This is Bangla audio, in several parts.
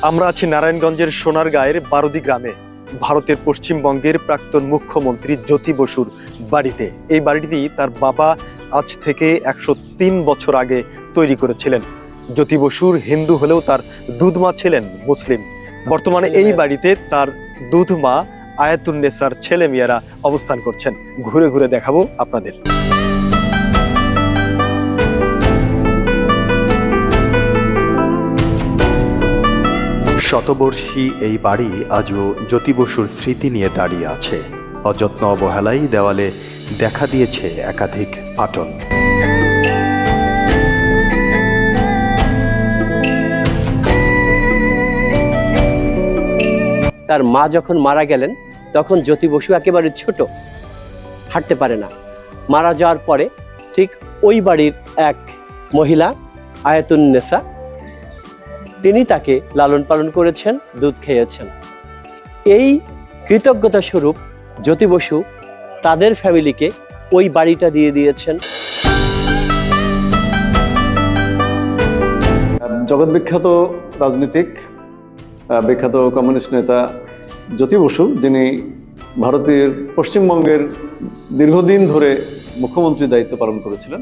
আমরা আছি নারায়ণগঞ্জের সোনারগাঁয়ের বারুদি গ্রামে। ভারতের পশ্চিমবঙ্গের প্রাক্তন মুখ্যমন্ত্রী জ্যোতি বসুর বাড়িতে। এই বাড়িটি তার বাবা আজ থেকে 103 বছর আগে তৈরি করেছিলেন। জ্যোতি বসুর হিন্দু হলেও তার দুধমা ছিলেন মুসলিম। বর্তমানে এই বাড়িতে তার দুধমা আয়াতুন্নেসার ছেলে মেয়েরা অবস্থান করছেন। ঘুরে ঘুরে দেখাবো আপনাদের। শতবর্ষী এই বাড়ি আজও জ্যোতি বসুর স্মৃতি নিয়ে দাঁড়িয়ে আছে। অযত্ন অবহেলায় দেওয়ালে দেখা দিয়েছে একাধিক ফাটল। তার মা যখন মারা গেলেন তখন জ্যোতি বসু একেবারে ছোট, হাঁটতে পারে না। মারা যাওয়ার পরে ঠিক ওই বাড়ির এক মহিলা আয়াতুন্নেসা, তিনি তাকে লালন পালন করেছেন, দুধ খেয়েছেন। এই কৃতজ্ঞতা স্বরূপ জ্যোতি বসু তাদের ফ্যামিলিকে ওই বাড়িটা দিয়ে দিয়েছেন। জগৎ বিখ্যাত রাজনীতিক, বিখ্যাত কমিউনিস্ট নেতা জ্যোতি বসু, যিনি ভারতের পশ্চিমবঙ্গের দীর্ঘদিন ধরে মুখ্যমন্ত্রীর দায়িত্ব পালন করেছিলেন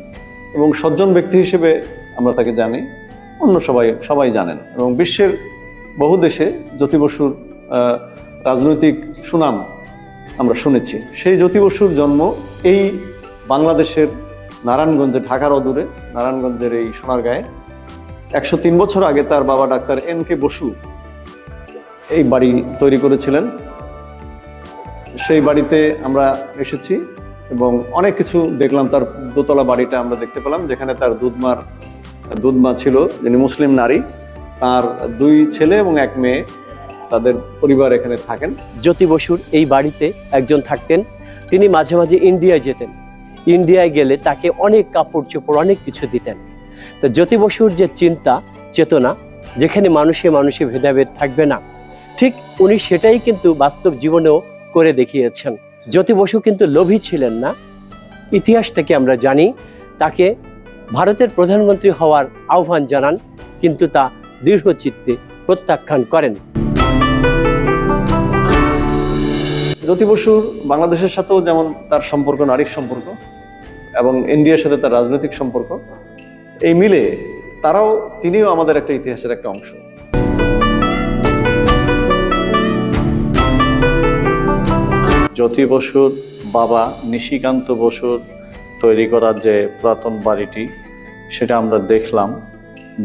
এবং সজ্জন ব্যক্তি হিসেবে আমরা তাকে জানি, অন্য সবাই জানেন এবং বিশ্বের বহু দেশে জ্যোতি বসুর রাজনৈতিক সুনাম আমরা শুনেছি। সেই জ্যোতি বসুর জন্ম এই বাংলাদেশের নারায়ণগঞ্জে, ঢাকার অদূরে নারায়ণগঞ্জের এই সোনারগাঁয়ে। 103 বছর আগে তার বাবা ডাক্তার NK বসু এই বাড়ি তৈরি করেছিলেন। সেই বাড়িতে আমরা এসেছি এবং অনেক কিছু দেখলাম। তার দোতলা বাড়িটা আমরা দেখতে পেলাম, যেখানে তার দুধমা ছিল, যিনি মুসলিম নারী। তার 2 ছেলে এবং 1 মেয়ে, তাদের পরিবার এখানে থাকেন। জ্যোতি বসুর এই বাড়িতে একজন থাকতেন, তিনি মাঝে মাঝে ইন্ডিয়ায় যেতেন। ইন্ডিয়ায় গেলে তাকে অনেক কাপড় চোপড়, অনেক কিছু দিতেন। তো জ্যোতি বসুর যে চিন্তা চেতনা, যেখানে মানুষে মানুষে ভেদাভেদ থাকবে না, ঠিক উনি সেটাই কিন্তু বাস্তব জীবনেও করে দেখিয়েছেন। জ্যোতি বসু কিন্তু লোভী ছিলেন না। ইতিহাস থেকে আমরা জানি তাকে ভারতের প্রধানমন্ত্রী হওয়ার আহ্বান জানান, কিন্তু তা দৃঢ়চিত্তে প্রত্যাখ্যান করেন। জ্যোতি বসুর বাংলাদেশের সাথেও যেমন তার সম্পর্ক, নারীর সম্পর্ক, এবং ইন্ডিয়ার সাথে তার রাজনৈতিক সম্পর্ক, এই মিলে তিনিও আমাদের একটা ইতিহাসের একটা অংশ। জ্যোতি বসুর বাবা নিশিকান্ত বসুর তৈরি করা যে পুরাতন বাড়িটি, সেটা আমরা দেখলাম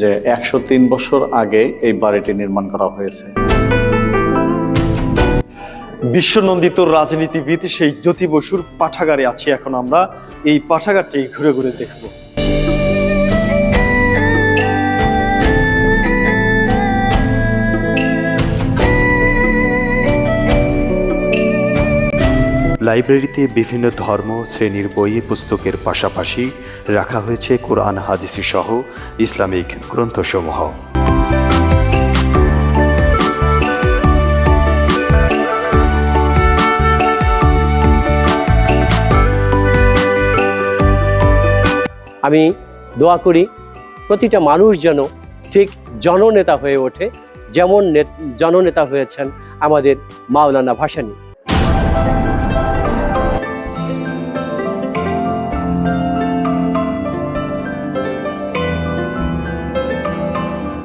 যে 103 বছর আগে এই বাড়িটি নির্মাণ করা হয়েছে। বিশ্বনন্দিত রাজনীতিবিদ সেই জ্যোতি বসুর পাঠাগারে আছি এখন আমরা। এই পাঠাগারটি ঘুরে ঘুরে দেখব। লাইব্রেরিতে বিভিন্ন ধর্ম শ্রেণীর বই পুস্তকের পাশাপাশি রাখা হয়েছে কোরআন হাদিস সহ ইসলামিক গ্রন্থসমূহ। আমি দোয়া করি প্রতিটা মানুষ যেন ঠিক জননেতা হয়ে ওঠে, যেমন জননেতা হয়েছেন আমাদের মাওলানা ভাসানী।